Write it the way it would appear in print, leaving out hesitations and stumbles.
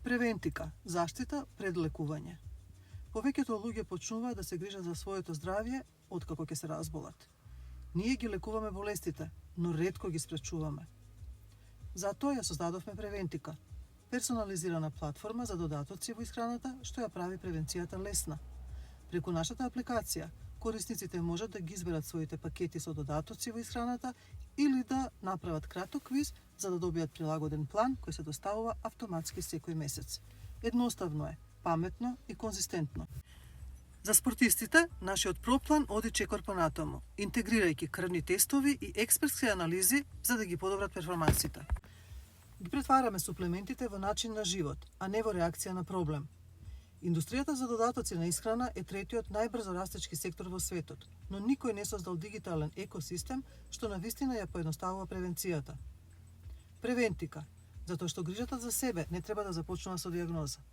Превентика – заштита пред лекување. Повеќето луѓе почнуваат да се грижат за своето здравје откако ќе се разболат. Ние ги лекуваме болестите, но ретко ги спречуваме. Затоа ја создадовме Превентика – персонализирана платформа за додатоци во исхраната што ја прави превенцијата лесна. Преку нашата апликација, корисниците можат да ги изберат своите пакети со додатоци во исхраната или да направат краток квиз за да добијат прилагоден план кој се доставува автоматски секој месец. Едноставно е, паметно и конзистентно. За спортистите, нашиот проплан оди чекор понатаму, интегрирајќи крвни тестови и експертски анализи за да ги подобрат перформансите. Ги претвараме суплементите во начин на живот, а не во реакција на проблем. Индустријата за додатоци на исхрана е третиот најбрзо растечки сектор во светот, но никој не создал дигитален екосистем што навистина ја поедноставува превенцијата. Превентика, затоа што грижата за себе не треба да започнува со дијагноза.